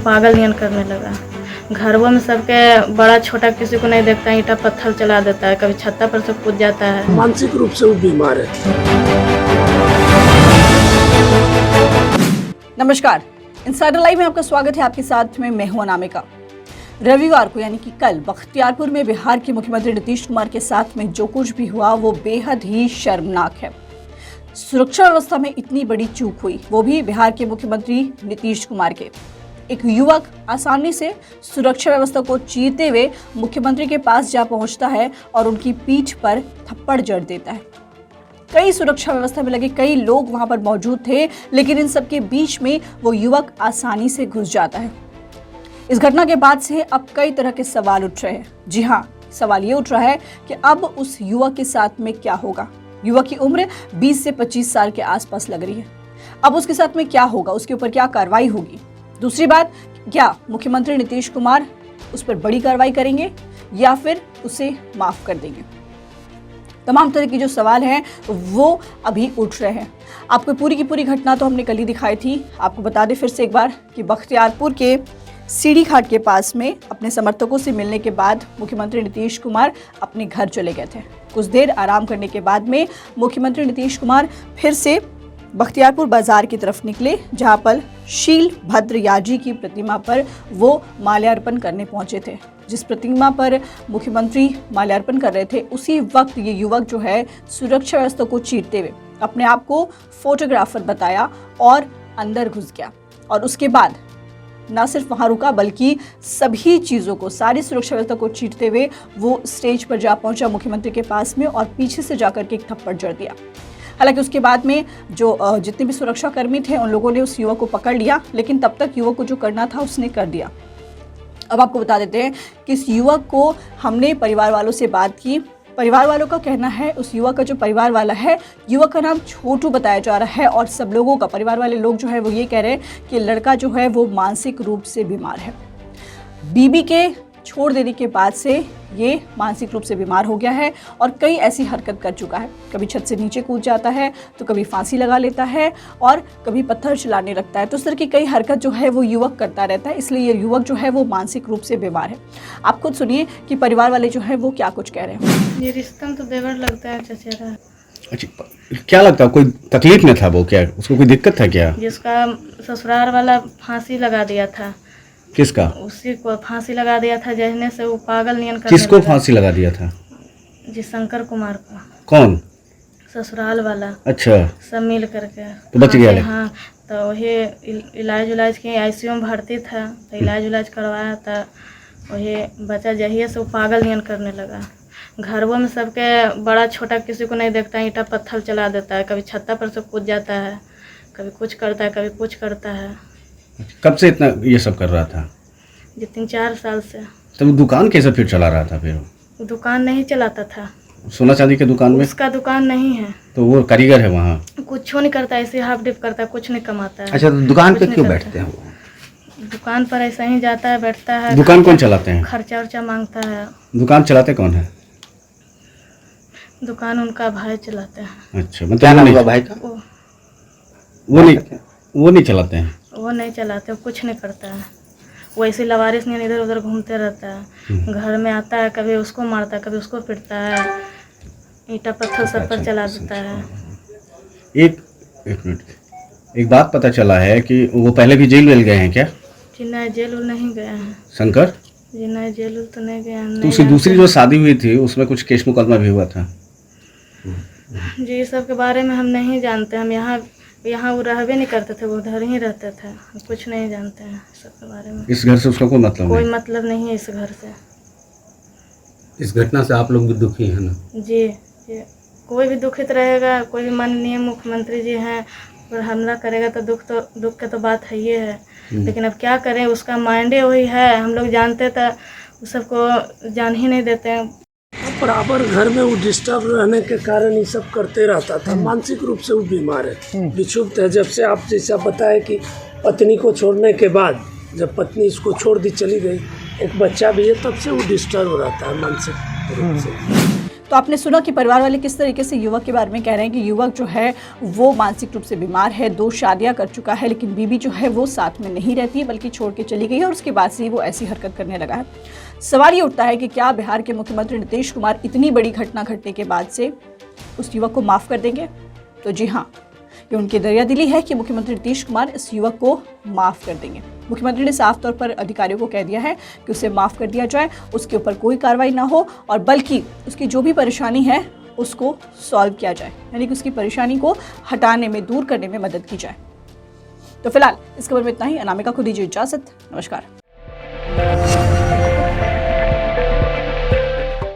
पागल नियन करने लगा। घरों में सबके बड़ा छोटा किसी को नहीं देखता, ईंटा पत्थर चला देता है, कभी छत्ता पर से कूद जाता है। मानसिक रूप से वो बीमार है। नमस्कार, इनसाइडर लाइव में आपका स्वागत है। आपके साथ में मैं हूं अनामिका। रविवार को यानी कि कल बख्तियारपुर में बिहार के मुख्यमंत्री नीतीश कुमार के साथ में जो कुछ भी हुआ वो बेहद ही शर्मनाक है। सुरक्षा व्यवस्था में इतनी बड़ी चूक हुई, वो भी बिहार के मुख्यमंत्री नीतीश कुमार के। एक युवक आसानी से सुरक्षा व्यवस्था को चीरते हुए मुख्यमंत्री के पास जा पहुंचता है और उनकी पीठ पर थप्पड़ जड़ देता है। कई सुरक्षा व्यवस्था में लगे कई लोग वहां पर मौजूद थे, लेकिन इन सबके बीच में वो युवक आसानी से घुस जाता है। इस घटना के बाद से अब कई तरह के सवाल उठ रहे हैं। जी हाँ, सवाल ये उठ रहा है कि अब उस युवक के साथ में क्या होगा। युवक की उम्र 20 से 25 साल के आसपास लग रही है। अब उसके साथ में क्या होगा, उसके ऊपर क्या कार्रवाई होगी। दूसरी बात, क्या मुख्यमंत्री नीतीश कुमार उस पर बड़ी कार्रवाई करेंगे या फिर उसे माफ कर देंगे। तमाम तरह की जो सवाल हैं वो अभी उठ रहे हैं। आपको पूरी की पूरी घटना तो हमने कल ही दिखाई थी। आपको बता दें फिर से एक बार कि बख्तियारपुर के सीढ़ी घाट के पास में अपने समर्थकों से मिलने के बाद मुख्यमंत्री नीतीश कुमार अपने घर चले गए थे। कुछ देर आराम करने के बाद में मुख्यमंत्री नीतीश कुमार फिर से बख्तियारपुर बाजार की तरफ निकले, जहां पर शील भद्र याजी की प्रतिमा पर वो माल्यार्पण करने पहुंचे थे। जिस प्रतिमा पर मुख्यमंत्री माल्यार्पण कर रहे थे, उसी वक्त ये युवक जो है सुरक्षा व्यवस्था को चीरते हुए अपने आप को फोटोग्राफर बताया और अंदर घुस गया। और उसके बाद न सिर्फ वहां रुका, बल्कि सभी चीज़ों को, सारी सुरक्षा व्यवस्था को चीरते हुए वो स्टेज पर जा पहुंचा मुख्यमंत्री के पास में और पीछे से जाकर के एक थप्पड़ जड़ दिया। हालांकि उसके बाद में जो जितने भी सुरक्षा कर्मी थे उन लोगों ने उस युवक को पकड़ लिया, लेकिन तब तक युवक को जो करना था उसने कर दिया। अब आपको बता देते हैं कि इस युवक को हमने परिवार वालों से बात की। परिवार वालों का कहना है, उस युवक का जो परिवार वाला है, युवक का नाम छोटू बताया जा रहा है। और सब लोगों का, परिवार वाले लोग जो है वो ये कह रहे हैं कि लड़का जो है वो मानसिक रूप से बीमार है। बीबी के छोड़ देने के बाद से ये मानसिक रूप से बीमार हो गया है और कई ऐसी हरकत कर चुका है। कभी छत से नीचे कूद जाता है, तो कभी फांसी लगा लेता है और कभी पत्थर चलाने लगता है। तो इस तरह की कई हरकत जो है वो युवक करता रहता है। इसलिए ये युवक जो है वो मानसिक रूप से बीमार है। आप खुद सुनिए कि परिवार वाले जो है वो क्या कुछ कह रहे हैं। ये रिश्ता में तो देवर लगता है, चचेरा। अच्छा, क्या लगता है, कोई तकलीफ में था वो? क्या उसको कोई दिक्कत था क्या? जिसका ससुराल वाला फांसी लगा दिया था। किसका? उसी को फांसी लगा दिया था, जहने से वो पागल नियन करने किसको लगा। फांसी लगा दिया था? जी, शंकर कुमार को। कौन? ससुराल वाला। अच्छा, सब मिल करके तो बच गया? हाँ, तो वही इलाज के आईसीयू में भर्ती था, तो इलाज करवाया था। वही बच्चा जहिए से वो पागल नियन करने लगा। घरों में सबके बड़ा छोटा किसी को नहीं देखता, ईंटा पत्थर चला देता है, कभी छत्ता पर से कूद जाता है, कभी कुछ करता है, कभी कुछ करता है। कब से इतना ये सब कर रहा था? जी 3-4 साल से। तो वो दुकान कैसे फिर चला रहा था? फिर वो दुकान नहीं चलाता था। सोना चांदी के दुकान में? उसका दुकान नहीं है। तो वो कारीगर है वहाँ? कुछ नहीं करता, ऐसे हाफ डिप करता है, कुछ नहीं कमाता है। अच्छा, तो दुकान पे क्यों बैठते हैं वो? दुकान पर ऐसा ही जाता है, बैठता है। दुकान कौन चलाते हैं? खर्चा उर्चा मांगता है। दुकान चलाते कौन है? दुकान उनका भाई चलाते हैं। अच्छा, मतलब क्या नाम हुआ भाई का? वो नहीं चलाते हैं? वो नहीं चलाते, वो कुछ नहीं करता है। वो ऐसे लवारिस नहीं, इधर उधर घूमते रहता है। घर में आता है, कभी उसको मारता है, कभी उसको पीटता है, ईंटा पत्थर सब पर चला देता है। एक मिनट, एक बात पता चला है कि वो पहले भी जेल वेल गए हैं क्या? जी नहीं, जेल उल नहीं गए हैं। शंकर? जी नहीं, जेल उल तो नहीं गए हैं। तो उसकी दूसरी जो शादी हुई थी उसमें कुछ केस मुकदमा भी हुआ था? जी, सब के बारे में हम नहीं जानते। हम यहाँ वो रहबे नहीं करते थे, वो उधर ही रहते थे। हम कुछ नहीं जानते हैं सब के बारे में। इस घर से उसका कोई मतलब कोई नहीं? मतलब नहीं है इस घर से। इस घटना से आप लोग भी दुखी हैं ना? जी, कोई भी दुखित रहेगा। कोई भी माननीय मुख्यमंत्री जी हैं, और हमला करेगा तो दुख का तो बात है ही है। लेकिन अब क्या करें, उसका माइंडे वही है। हम लोग जानते थे, उस सबको जान ही नहीं देते हैं। बराबर घर में वो डिस्टर्ब रहने के कारण ये सब करते रहता था। मानसिक रूप से वो बीमार है, विक्षुब्ध है। जब से आप जैसा बताए कि पत्नी को छोड़ने के बाद, जब पत्नी इसको छोड़ दी चली गई, एक बच्चा भी है, तब से वो डिस्टर्ब रहता है मानसिक रूप से। तो आपने सुना कि परिवार वाले किस तरीके से युवक के बारे में कह रहे हैं कि युवक जो है वो मानसिक रूप से बीमार है, 2 शादियां कर चुका है, लेकिन बीबी जो है वो साथ में नहीं रहती बल्कि छोड़ के चली गई है और उसके बाद से ही वो ऐसी हरकत करने लगा है। सवाल ये उठता है कि क्या बिहार के मुख्यमंत्री नीतीश कुमार इतनी बड़ी घटना घटने के बाद से उस युवक को माफ़ कर देंगे? तो जी हाँ, ये उनकी दरियादिली है कि मुख्यमंत्री नीतीश कुमार इस युवक को माफ़ कर देंगे। मुख्यमंत्री ने साफ तौर पर अधिकारियों को कह दिया है कि उसे माफ़ कर दिया जाए, उसके ऊपर कोई कार्रवाई ना हो और बल्कि उसकी जो भी परेशानी है उसको सॉल्व किया जाए, यानी कि उसकी परेशानी को हटाने में, दूर करने में मदद की जाए। तो फिलहाल इस खबर में इतना ही। अनामिका को दीजिए इजाज़त। नमस्कार।